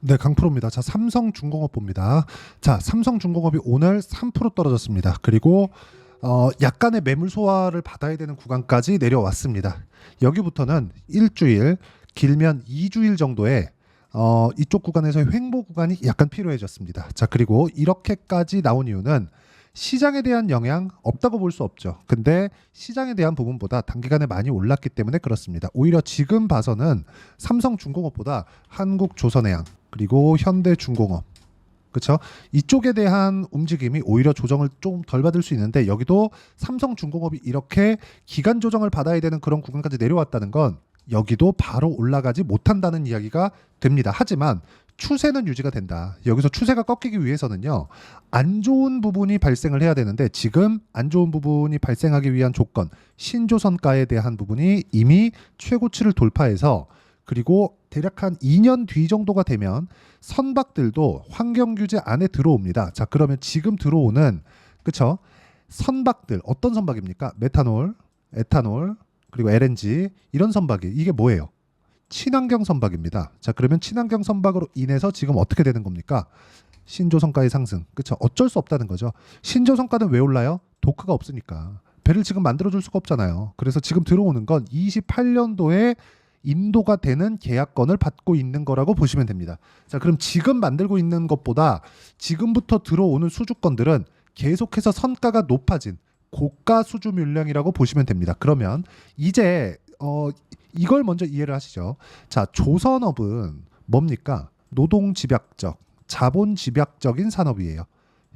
네, 강프로입니다. 자, 삼성중공업 봅니다. 자, 삼성중공업이 오늘 3% 떨어졌습니다. 그리고 약간의 매물 소화를 받아야 되는 구간까지 내려왔습니다. 여기부터는 일주일, 길면 2주일 정도의 이쪽 구간에서의 횡보 구간이 약간 필요해졌습니다. 자, 그리고 이렇게까지 나온 이유는 시장에 대한 영향 없다고 볼 수 없죠. 근데 시장에 대한 부분보다 단기간에 많이 올랐기 때문에 그렇습니다. 오히려 지금 봐서는 삼성중공업보다 한국조선해양 그리고 현대중공업 그렇죠? 이쪽에 대한 움직임이 오히려 조정을 좀 덜 받을 수 있는데 여기도 삼성중공업이 이렇게 기간 조정을 받아야 되는 그런 구간까지 내려왔다는 건 여기도 바로 올라가지 못한다는 이야기가 됩니다. 하지만 추세는 유지가 된다. 여기서 추세가 꺾이기 위해서는요. 안 좋은 부분이 발생을 해야 되는데 지금 안 좋은 부분이 발생하기 위한 조건, 신조선가에 대한 부분이 이미 최고치를 돌파해서 그리고 대략 한 2년 뒤 정도가 되면 선박들도 환경 규제 안에 들어옵니다. 자, 그러면 지금 들어오는 그쵸? 선박들 어떤 선박입니까? 메탄올, 에탄올, 그리고 LNG 이런 선박이 이게 뭐예요? 친환경 선박입니다. 자, 그러면 친환경 선박으로 인해서 지금 어떻게 되는 겁니까? 신조선가의 상승. 그쵸? 어쩔 수 없다는 거죠. 신조선가는 왜 올라요? 도크가 없으니까. 배를 지금 만들어줄 수가 없잖아요. 그래서 지금 들어오는 건 28년도에 인도가 되는 계약건을 받고 있는 거라고 보시면 됩니다. 자, 그럼 지금 만들고 있는 것보다 지금부터 들어오는 수주건들은 계속해서 선가가 높아진 고가 수주 물량이라고 보시면 됩니다. 그러면 이제 이걸 먼저 이해를 하시죠. 자, 조선업은 뭡니까? 노동 집약적, 자본 집약적인 산업이에요.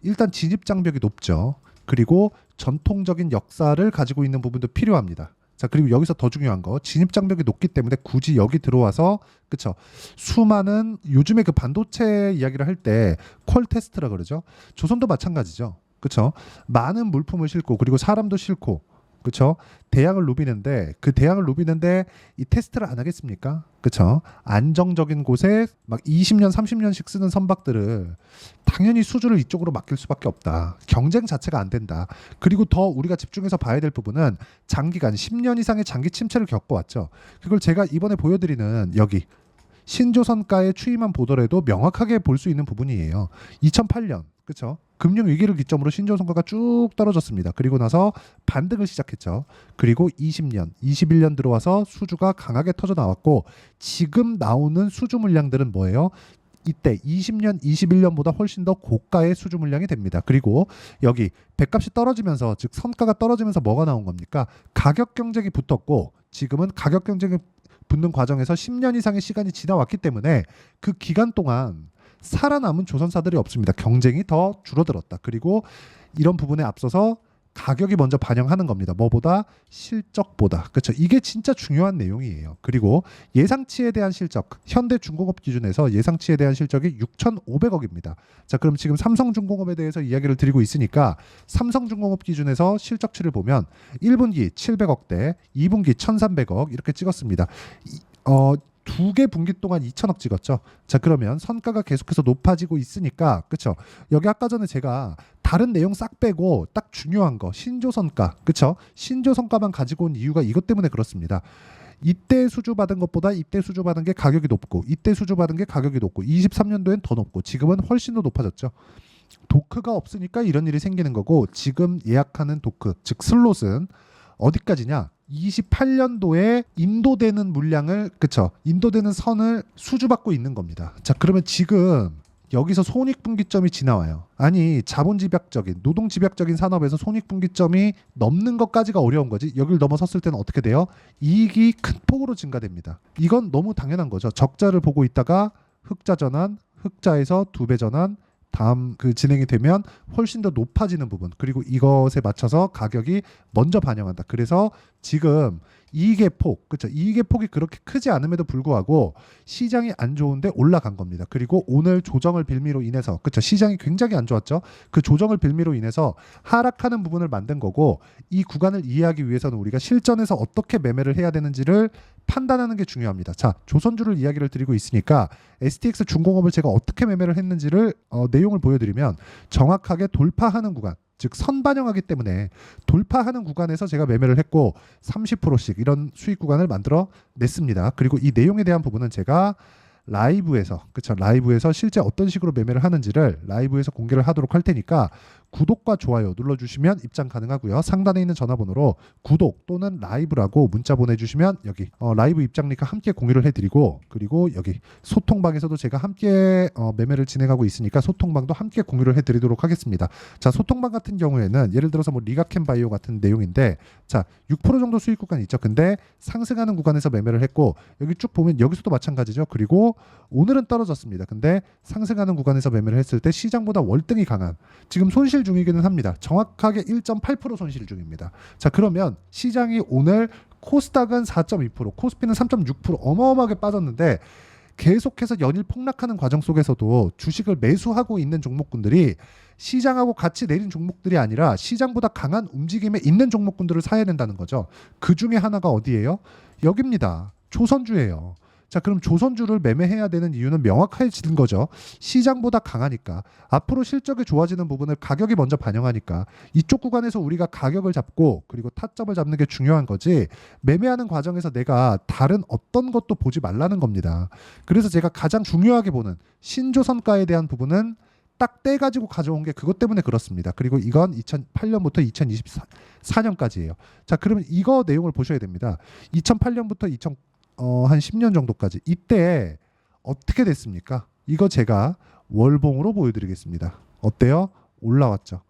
일단 진입 장벽이 높죠. 그리고 전통적인 역사를 가지고 있는 부분도 필요합니다. 자, 그리고 여기서 더 중요한 거 진입 장벽이 높기 때문에 굳이 여기 들어와서 그쵸 수많은 요즘에 그 반도체 이야기를 할 때 퀄 테스트라 그러죠. 조선도 마찬가지죠. 그쵸 많은 물품을 싣고 그리고 사람도 싣고 그쵸 대양을 누비는데 그 대양을 누비는데 이 테스트를 안 하겠습니까? 그쵸 안정적인 곳에 막 20년 30년씩 쓰는 선박들을 당연히 수주를 이쪽으로 맡길 수밖에 없다. 경쟁 자체가 안 된다. 그리고 더 우리가 집중해서 봐야 될 부분은 장기간 10년 이상의 장기 침체를 겪어왔죠. 그걸 제가 이번에 보여드리는 여기 신조선가의 추이만 보더라도 명확하게 볼 수 있는 부분이에요. 2008년 그렇죠? 금융 위기를 기점으로 신조선가가 쭉 떨어졌습니다. 그리고 나서 반등을 시작했죠. 그리고 20년, 21년 들어와서 수주가 강하게 터져 나왔고 지금 나오는 수주 물량들은 뭐예요? 이때 20년, 21년보다 훨씬 더 고가의 수주 물량이 됩니다. 그리고 여기 배값이 떨어지면서 즉 선가가 떨어지면서 뭐가 나온 겁니까? 가격 경쟁이 붙었고 지금은 가격 경쟁이 붙는 과정에서 10년 이상의 시간이 지나왔기 때문에 그 기간 동안 살아남은 조선사들이 없습니다. 경쟁이 더 줄어들었다. 그리고 이런 부분에 앞서서 가격이 먼저 반영하는 겁니다. 뭐보다 실적보다. 그렇죠. 이게 진짜 중요한 내용이에요. 그리고 예상치에 대한 실적. 현대중공업 기준에서 예상치에 대한 실적이 6,500억입니다. 자, 그럼 지금 삼성중공업에 대해서 이야기를 드리고 있으니까 삼성중공업 기준에서 실적치를 보면 1분기 700억대, 2분기 1,300억 이렇게 찍었습니다. 두 개 분기 동안 2천억 찍었죠. 자, 그러면 선가가 계속해서 높아지고 있으니까 그쵸 여기 아까 전에 제가 다른 내용 싹 빼고 딱 중요한 거 신조선가 그쵸 신조선가만 가지고 온 이유가 이것 때문에 그렇습니다. 이때 수주받은 것보다 이때 수주받은 게 가격이 높고 이때 수주받은 게 가격이 높고 23년도엔 더 높고 지금은 훨씬 더 높아졌죠. 도크가 없으니까 이런 일이 생기는 거고 지금 예약하는 도크 즉 슬롯은 어디까지냐 28년도에 인도되는 물량을 그쵸 인도되는 선을 수주받고 있는 겁니다. 자, 그러면 지금 여기서 손익분기점이 지나와요. 아니 자본집약적인 노동집약적인 산업에서 손익분기점이 넘는 것까지가 어려운 거지. 여기를 넘어섰을 때는 어떻게 돼요? 이익이 큰 폭으로 증가됩니다. 이건 너무 당연한 거죠. 적자를 보고 있다가 흑자 전환 흑자에서 두 배 전환 다음 그 진행이 되면 훨씬 더 높아지는 부분 그리고 이것에 맞춰서 가격이 먼저 반영한다. 그래서 지금 이익의 폭, 그렇죠? 이익의 폭이 그렇게 크지 않음에도 불구하고 시장이 안 좋은데 올라간 겁니다. 그리고 오늘 조정을 빌미로 인해서, 그렇죠? 시장이 굉장히 안 좋았죠. 그 조정을 빌미로 인해서 하락하는 부분을 만든 거고 이 구간을 이해하기 위해서는 우리가 실전에서 어떻게 매매를 해야 되는지를 판단하는 게 중요합니다. 자, 조선주를 이야기를 드리고 있으니까 STX 중공업을 제가 어떻게 매매를 했는지를 내용을 보여드리면 정확하게 돌파하는 구간 즉 선반영하기 때문에 돌파하는 구간에서 제가 매매를 했고 30%씩 이런 수익 구간을 만들어 냈습니다. 그리고 이 내용에 대한 부분은 제가 라이브에서, 그쵸, 라이브에서 실제 어떤 식으로 매매를 하는지를 라이브에서 공개를 하도록 할 테니까 구독과 좋아요 눌러주시면 입장 가능하고요. 상단에 있는 전화번호로 구독 또는 라이브라고 문자 보내주시면 여기 라이브 입장 링크 함께 공유를 해드리고, 그리고 여기 소통방에서도 제가 함께 매매를 진행하고 있으니까 소통방도 함께 공유를 해드리도록 하겠습니다. 자, 소통방 같은 경우에는 예를 들어서 뭐 리가캠 바이오 같은 내용인데, 자, 6% 정도 수익 구간이 있죠. 근데 상승하는 구간에서 매매를 했고, 여기 쭉 보면 여기서도 마찬가지죠. 그리고 오늘은 떨어졌습니다. 근데 상승하는 구간에서 매매를 했을 때 시장보다 월등히 강한, 지금 손실 중이기는 합니다. 정확하게 1.8% 손실 중입니다. 자, 그러면 시장이 오늘 코스닥은 4.2%, 코스피는 3.6% 어마어마하게 빠졌는데, 계속해서 연일 폭락하는 과정 속에서도 주식을 매수하고 있는 종목군들이 시장하고 같이 내린 종목들이 아니라 시장보다 강한 움직임에 있는 종목군들을 사야 된다는 거죠. 그 중에 하나가 어디예요? 여기입니다. 조선주예요. 자, 그럼 조선주를 매매해야 되는 이유는 명확해진 거죠. 시장보다 강하니까, 앞으로 실적이 좋아지는 부분을 가격이 먼저 반영하니까 이쪽 구간에서 우리가 가격을 잡고 그리고 타점을 잡는 게 중요한 거지, 매매하는 과정에서 내가 다른 어떤 것도 보지 말라는 겁니다. 그래서 제가 가장 중요하게 보는 신조선가에 대한 부분은 딱 떼가지고 가져온 게 그것 때문에 그렇습니다. 그리고 이건 2008년부터 2024년까지예요. 자, 그러면 이거 내용을 보셔야 됩니다. 2008년부터 한 10년 정도까지 이때 어떻게 됐습니까? 이거 제가 월봉으로 보여드리겠습니다. 어때요? 올라왔죠.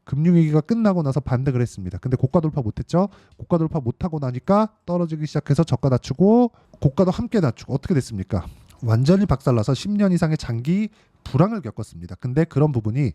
금융위기가 끝나고 나서 반등을 했습니다. 근데 고가 돌파 못했죠? 고가 돌파 못하고 나니까 떨어지기 시작해서 저가 낮추고 고가도 함께 낮추고 어떻게 됐습니까? 완전히 박살나서 10년 이상의 장기 불황을 겪었습니다. 근데 그런 부분이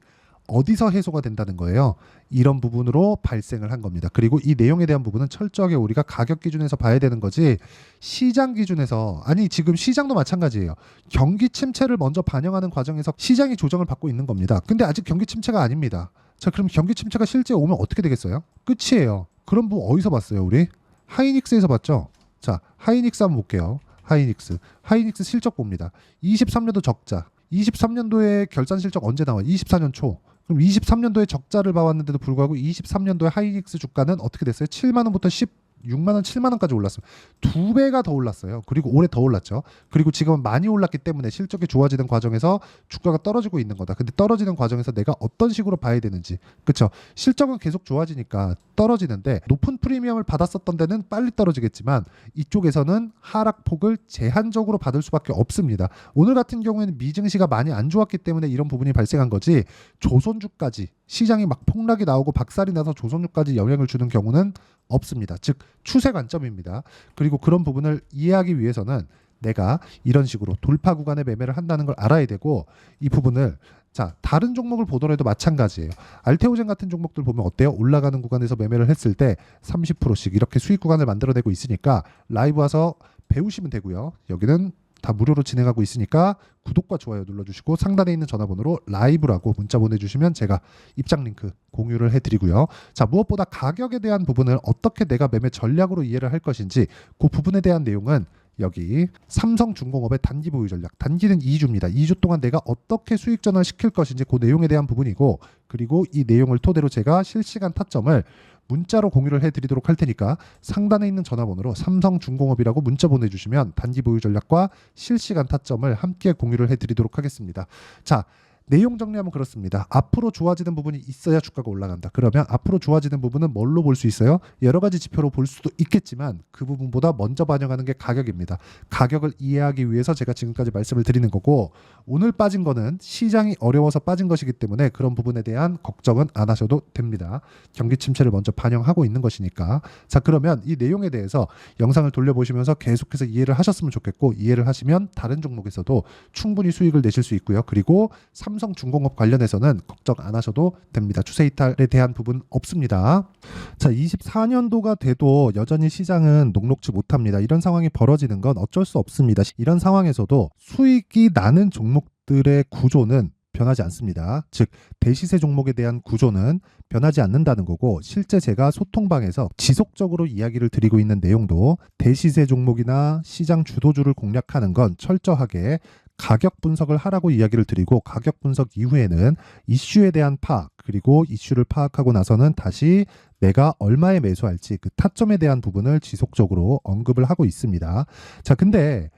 어디서 해소가 된다는 거예요? 이런 부분으로 발생을 한 겁니다. 그리고 이 내용에 대한 부분은 철저하게 우리가 가격 기준에서 봐야 되는 거지, 시장 기준에서, 아니 지금 시장도 마찬가지예요. 경기 침체를 먼저 반영하는 과정에서 시장이 조정을 받고 있는 겁니다. 근데 아직 경기 침체가 아닙니다. 자, 그럼 경기 침체가 실제 오면 어떻게 되겠어요? 끝이에요. 그런 부분 어디서 봤어요 우리? 하이닉스에서 봤죠? 자, 하이닉스 한번 볼게요. 하이닉스 실적 봅니다. 23년도 적자, 23년도에 결산 실적 언제 나와요? 24년 초. 그럼 23년도에 적자를 봐왔는데도 불구하고 23년도에 하이닉스 주가는 어떻게 됐어요? 7만 원부터 16만 원, 7만 원까지 올랐어요. 2배가 더 올랐어요. 그리고 올해 더 올랐죠. 그리고 지금은 많이 올랐기 때문에 실적이 좋아지는 과정에서 주가가 떨어지고 있는 거다. 근데 떨어지는 과정에서 내가 어떤 식으로 봐야 되는지, 그렇죠? 실적은 계속 좋아지니까 떨어지는데 높은 프리미엄을 받았었던 데는 빨리 떨어지겠지만 이쪽에서는 하락폭을 제한적으로 받을 수밖에 없습니다. 오늘 같은 경우에는 미증시가 많이 안 좋았기 때문에 이런 부분이 발생한 거지, 조선주까지 시장이 막 폭락이 나오고 박살이 나서 조선주까지 영향을 주는 경우는 없습니다. 즉 추세 관점입니다. 그리고 그런 부분을 이해하기 위해서는 내가 이런 식으로 돌파 구간에 매매를 한다는 걸 알아야 되고, 이 부분을, 자, 다른 종목을 보더라도 마찬가지예요. 알테오젠 같은 종목들 보면 어때요? 올라가는 구간에서 매매를 했을 때 30%씩 이렇게 수익 구간을 만들어내고 있으니까 라이브 와서 배우시면 되고요. 여기는 다 무료로 진행하고 있으니까 구독과 좋아요 눌러주시고 상단에 있는 전화번호로 라이브라고 문자 보내주시면 제가 입장 링크 공유를 해드리고요. 자, 무엇보다 가격에 대한 부분을 어떻게 내가 매매 전략으로 이해를 할 것인지, 그 부분에 대한 내용은 여기 삼성중공업의 단기 보유 전략, 단기는 2주입니다. 2주 동안 내가 어떻게 수익 전환 시킬 것인지 그 내용에 대한 부분이고, 그리고 이 내용을 토대로 제가 실시간 타점을 문자로 공유를 해드리도록 할 테니까 상단에 있는 전화번호로 삼성중공업이라고 문자 보내주시면 단기 보유 전략과 실시간 타점을 함께 공유를 해드리도록 하겠습니다. 자, 내용 정리하면 그렇습니다. 앞으로 좋아지는 부분이 있어야 주가가 올라간다. 그러면 앞으로 좋아지는 부분은 뭘로 볼 수 있어요? 여러 가지 지표로 볼 수도 있겠지만 그 부분보다 먼저 반영하는 게 가격입니다. 가격을 이해하기 위해서 제가 지금까지 말씀을 드리는 거고, 오늘 빠진 거는 시장이 어려워서 빠진 것이기 때문에 그런 부분에 대한 걱정은 안 하셔도 됩니다. 경기 침체를 먼저 반영하고 있는 것이니까. 자, 그러면 이 내용에 대해서 영상을 돌려보시면서 계속해서 이해를 하셨으면 좋겠고, 이해를 하시면 다른 종목에서도 충분히 수익을 내실 수 있고요. 그리고 삼성중공업 관련해서는 걱정 안 하셔도 됩니다. 추세 이탈에 대한 부분 없습니다. 자, 24년도가 돼도 여전히 시장은 녹록지 못합니다. 이런 상황이 벌어지는 건 어쩔 수 없습니다. 이런 상황에서도 수익이 나는 종목들의 구조는 변하지 않습니다. 즉 대시세 종목에 대한 구조는 변하지 않는다는 거고, 실제 제가 소통방에서 지속적으로 이야기를 드리고 있는 내용도 대시세 종목이나 시장 주도주를 공략하는 건 철저하게 가격 분석을 하라고 이야기를 드리고, 가격 분석 이후에는 이슈에 대한 파악, 그리고 이슈를 파악하고 나서는 다시 내가 얼마에 매수할지 그 타점에 대한 부분을 지속적으로 언급을 하고 있습니다. 자, 근데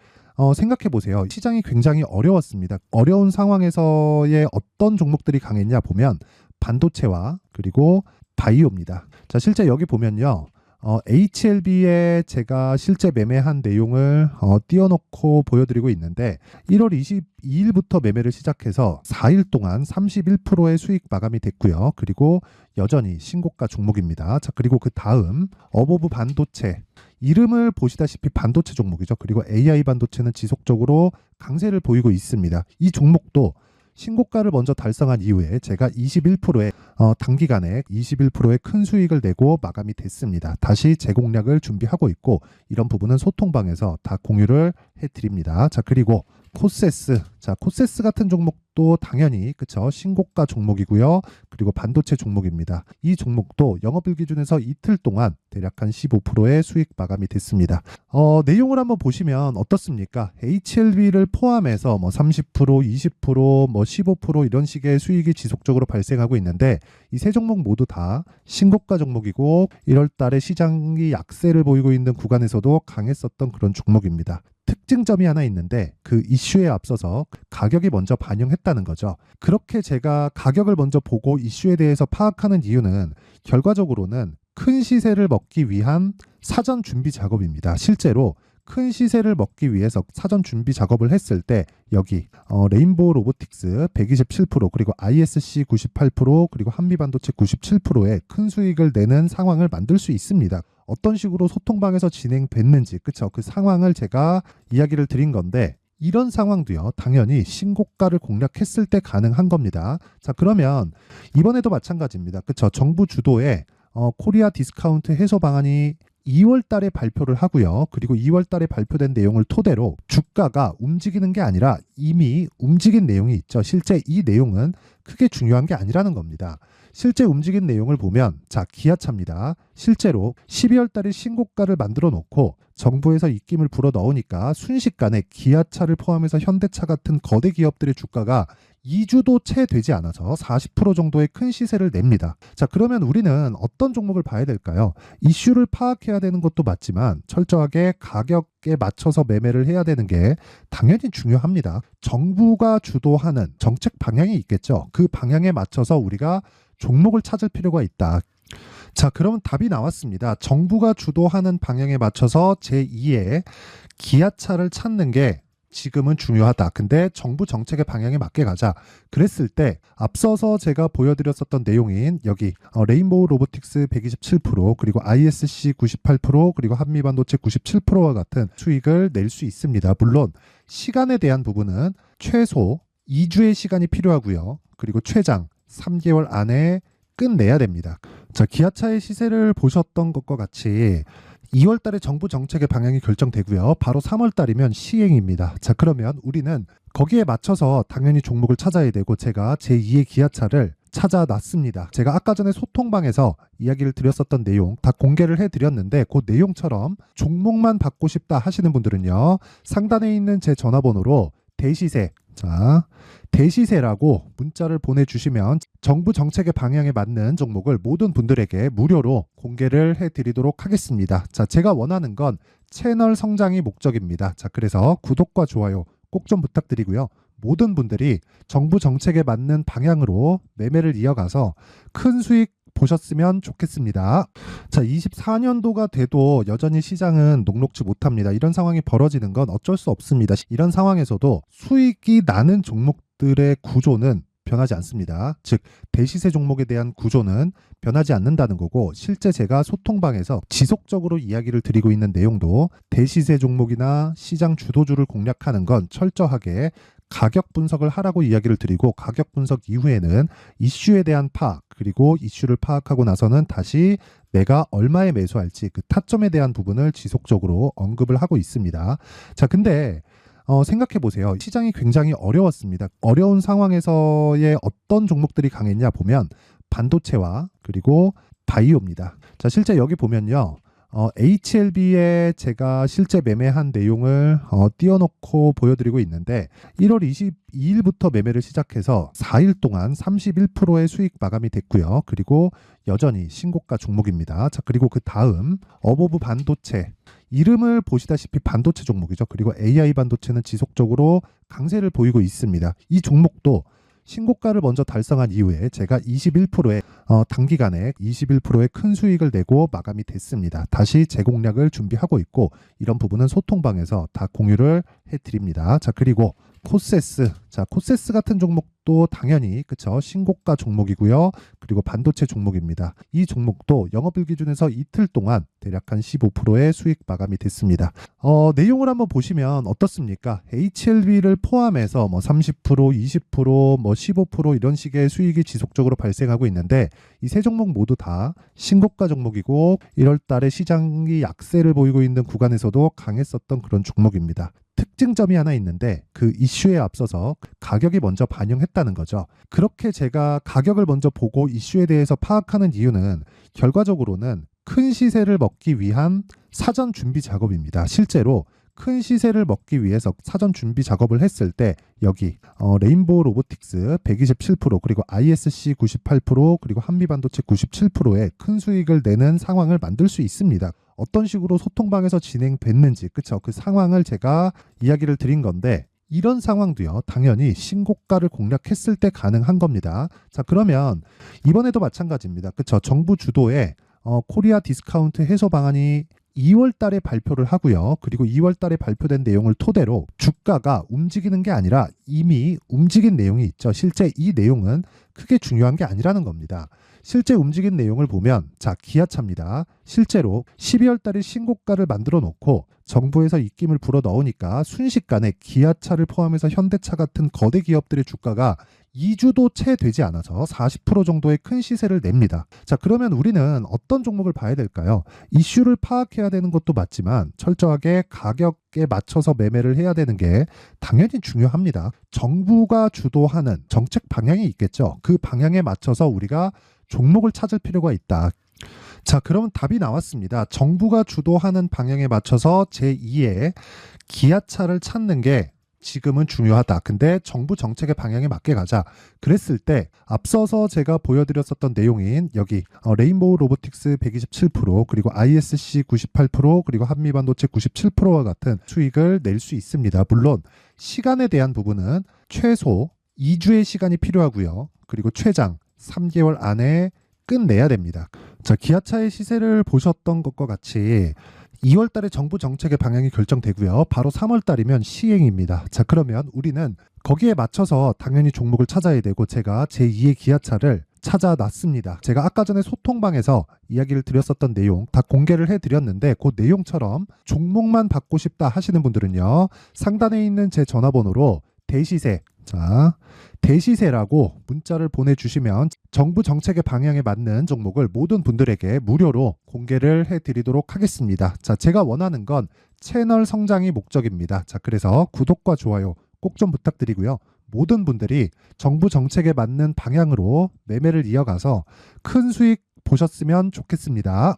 생각해 보세요. 시장이 굉장히 어려웠습니다. 어려운 상황에서의 어떤 종목들이 강했냐 보면 반도체와 그리고 바이오입니다. 자, 실제 여기 보면요. HLB에 제가 실제 매매한 내용을 띄워놓고 보여드리고 있는데 1월 22일부터 매매를 시작해서 4일 동안 31%의 수익 마감이 됐고요. 그리고 여전히 신고가 종목입니다. 자, 그리고 그 다음 어보브 반도체, 이름을 보시다시피 반도체 종목이죠. 그리고 AI 반도체는 지속적으로 강세를 보이고 있습니다. 이 종목도 신고가를 먼저 달성한 이후에 제가 21%의 단기간에 21%의 큰 수익을 내고 마감이 됐습니다. 다시 재공략을 준비하고 있고 이런 부분은 소통방에서 다 공유를 해드립니다. 자, 그리고 코세스, 자, 코세스 같은 종목도 당연히 그쵸, 신고가 종목이고요. 그리고 반도체 종목입니다. 이 종목도 영업일 기준에서 이틀 동안 대략 한 15%의 수익 마감이 됐습니다. 내용을 한번 보시면 어떻습니까? HLB를 포함해서 뭐 30%, 20%, 뭐 15% 이런 식의 수익이 지속적으로 발생하고 있는데 이 세 종목 모두 다 신고가 종목이고 1월 달에 시장이 약세를 보이고 있는 구간에서도 강했었던 그런 종목입니다. 특징점이 하나 있는데 그 이슈에 앞서서 가격이 먼저 반영했다는 거죠. 그렇게 제가 가격을 먼저 보고 이슈에 대해서 파악하는 이유는 결과적으로는 큰 시세를 먹기 위한 사전 준비 작업입니다. 실제로 큰 시세를 먹기 위해서 사전 준비 작업을 했을 때 여기 레인보우 로보틱스 127% 그리고 ISC 98% 그리고 한미반도체 97%의 큰 수익을 내는 상황을 만들 수 있습니다. 어떤 식으로 소통방에서 진행됐는지 그쵸, 그 상황을 제가 이야기를 드린 건데 이런 상황도요 당연히 신고가를 공략했을 때 가능한 겁니다. 자, 그러면 이번에도 마찬가지입니다. 그쵸, 정부 주도의 코리아 디스카운트 해소 방안이 2월 달에 발표를 하고요. 그리고 2월 달에 발표된 내용을 토대로 주가가 움직이는 게 아니라 이미 움직인 내용이 있죠. 실제 이 내용은 크게 중요한 게 아니라는 겁니다. 실제 움직인 내용을 보면 자, 기아차입니다. 실제로 12월 달에 신고가를 만들어 놓고 정부에서 입김을 불어 넣으니까 순식간에 기아차를 포함해서 현대차 같은 거대 기업들의 주가가 2주도 채 되지 않아서 40% 정도의 큰 시세를 냅니다. 자, 그러면 우리는 어떤 종목을 봐야 될까요? 이슈를 파악해야 되는 것도 맞지만 철저하게 가격에 맞춰서 매매를 해야 되는 게 당연히 중요합니다. 정부가 주도하는 정책 방향이 있겠죠. 그 방향에 맞춰서 우리가 종목을 찾을 필요가 있다. 자, 그러면 답이 나왔습니다. 정부가 주도하는 방향에 맞춰서 제2의 기아차를 찾는 게 지금은 중요하다. 근데 정부 정책의 방향에 맞게 가자. 그랬을 때 앞서서 제가 보여드렸었던 내용인 여기 레인보우 로보틱스 127% 그리고 ISC 98% 그리고 한미반도체 97%와 같은 수익을 낼 수 있습니다. 물론 시간에 대한 부분은 최소 2주의 시간이 필요하고요. 그리고 최장 3개월 안에 끝내야 됩니다. 자, 기아차의 시세를 보셨던 것과 같이 2월 달에 정부 정책의 방향이 결정되고요. 바로 3월 달이면 시행입니다. 자, 그러면 우리는 거기에 맞춰서 당연히 종목을 찾아야 되고 제가 제2의 기아차를 찾아놨습니다. 제가 아까 전에 소통방에서 이야기를 드렸었던 내용 다 공개를 해드렸는데 그 내용처럼 종목만 받고 싶다 하시는 분들은요. 상단에 있는 제 전화번호로 대시세, 자, 대시세라고 문자를 보내주시면 정부 정책의 방향에 맞는 종목을 모든 분들에게 무료로 공개를 해드리도록 하겠습니다. 자, 제가 원하는 건 채널 성장이 목적입니다. 자, 그래서 구독과 좋아요 꼭 좀 부탁드리고요. 모든 분들이 정부 정책에 맞는 방향으로 매매를 이어가서 큰 수익 보셨으면 좋겠습니다. 자, 24년도가 돼도 여전히 시장은 녹록지 못합니다. 이런 상황이 벌어지는 건 어쩔 수 없습니다. 이런 상황에서도 수익이 나는 종목들의 구조는 변하지 않습니다. 즉 대시세 종목에 대한 구조는 변하지 않는다는 거고 실제 제가 소통방에서 지속적으로 이야기를 드리고 있는 내용도 대시세 종목이나 시장 주도주를 공략하는 건 철저하게 가격 분석을 하라고 이야기를 드리고 가격 분석 이후에는 이슈에 대한 파악 그리고 이슈를 파악하고 나서는 다시 내가 얼마에 매수할지 그 타점에 대한 부분을 지속적으로 언급을 하고 있습니다. 자, 근데 생각해 보세요. 시장이 굉장히 어려웠습니다. 어려운 상황에서의 어떤 종목들이 강했냐 보면 반도체와 그리고 바이오입니다. 자, 실제 여기 보면요. HLB에 제가 실제 매매한 내용을 띄워놓고 보여드리고 있는데 1월 22일부터 매매를 시작해서 4일 동안 31%의 수익 마감이 됐고요. 그리고 여전히 신고가 종목입니다. 자, 그리고 그 다음 어보브 반도체, 이름을 보시다시피 반도체 종목이죠. 그리고 AI 반도체는 지속적으로 강세를 보이고 있습니다. 이 종목도 신고가를 먼저 달성한 이후에 제가 21%의 단기간에 21%의 큰 수익을 내고 마감이 됐습니다. 다시 재공략을 준비하고 있고 이런 부분은 소통방에서 다 공유를 해드립니다. 자, 그리고 코세스. 자, 코세스 같은 종목도 당연히 그쵸 신고가 종목이고요. 그리고 반도체 종목입니다. 이 종목도 영업일 기준에서 이틀 동안 대략 한 15%의 수익 마감이 됐습니다. 내용을 한번 보시면 어떻습니까? HLB를 포함해서 뭐 30%, 20%, 뭐 15% 이런 식의 수익이 지속적으로 발생하고 있는데 이 세 종목 모두 다 신고가 종목이고 1월 달에 시장이 약세를 보이고 있는 구간에서도 강했었던 그런 종목입니다. 특징점이 하나 있는데 그 이슈에 앞서서 가격이 먼저 반영했다는 거죠. 그렇게 제가 가격을 먼저 보고 이슈에 대해서 파악하는 이유는 결과적으로는 큰 시세를 먹기 위한 사전 준비 작업입니다. 실제로 큰 시세를 먹기 위해서 사전 준비 작업을 했을 때 여기 레인보우 로보틱스 127% 그리고 ISC 98% 그리고 한미반도체 97%의 큰 수익을 내는 상황을 만들 수 있습니다. 어떤 식으로 소통방에서 진행됐는지 그쵸 그 상황을 제가 이야기를 드린 건데 이런 상황도요 당연히 신고가를 공략했을 때 가능한 겁니다. 자, 그러면 이번에도 마찬가지입니다. 그쵸 정부 주도의 코리아 디스카운트 해소 방안이 2월 달에 발표를 하고요. 그리고 2월 달에 발표된 내용을 토대로 주가가 움직이는 게 아니라 이미 움직인 내용이 있죠. 실제 이 내용은 크게 중요한 게 아니라는 겁니다. 실제 움직인 내용을 보면 자, 기아차입니다. 실제로 12월 달에 신고가를 만들어 놓고 정부에서 입김을 불어 넣으니까 순식간에 기아차를 포함해서 현대차 같은 거대 기업들의 주가가 2주도 채 되지 않아서 40% 정도의 큰 시세를 냅니다. 자, 그러면 우리는 어떤 종목을 봐야 될까요? 이슈를 파악해야 되는 것도 맞지만 철저하게 가격에 맞춰서 매매를 해야 되는 게 당연히 중요합니다. 정부가 주도하는 정책 방향이 있겠죠. 그 방향에 맞춰서 우리가 종목을 찾을 필요가 있다. 자, 그러면 답이 나왔습니다. 정부가 주도하는 방향에 맞춰서 제2의 기아차를 찾는 게 지금은 중요하다. 근데 정부 정책의 방향에 맞게 가자. 그랬을 때 앞서서 제가 보여드렸었던 내용인 여기 레인보우 로보틱스 127% 그리고 ISC 98% 그리고 한미반도체 97%와 같은 수익을 낼 수 있습니다. 물론 시간에 대한 부분은 최소 2주의 시간이 필요하고요. 그리고 최장 3개월 안에 끝내야 됩니다. 자, 기아차의 시세를 보셨던 것과 같이 2월 달에 정부 정책의 방향이 결정되고요. 바로 3월 달이면 시행입니다. 자, 그러면 우리는 거기에 맞춰서 당연히 종목을 찾아야 되고 제가 제2의 기아차를 찾아놨습니다. 제가 아까 전에 소통방에서 이야기를 드렸었던 내용 다 공개를 해드렸는데 그 내용처럼 종목만 받고 싶다 하시는 분들은요. 상단에 있는 제 전화번호로 대시세 자, 대시세라고 문자를 보내주시면 정부 정책의 방향에 맞는 종목을 모든 분들에게 무료로 공개를 해드리도록 하겠습니다. 자, 제가 원하는 건 채널 성장이 목적입니다. 자, 그래서 구독과 좋아요 꼭 좀 부탁드리고요. 모든 분들이 정부 정책에 맞는 방향으로 매매를 이어가서 큰 수익 보셨으면 좋겠습니다.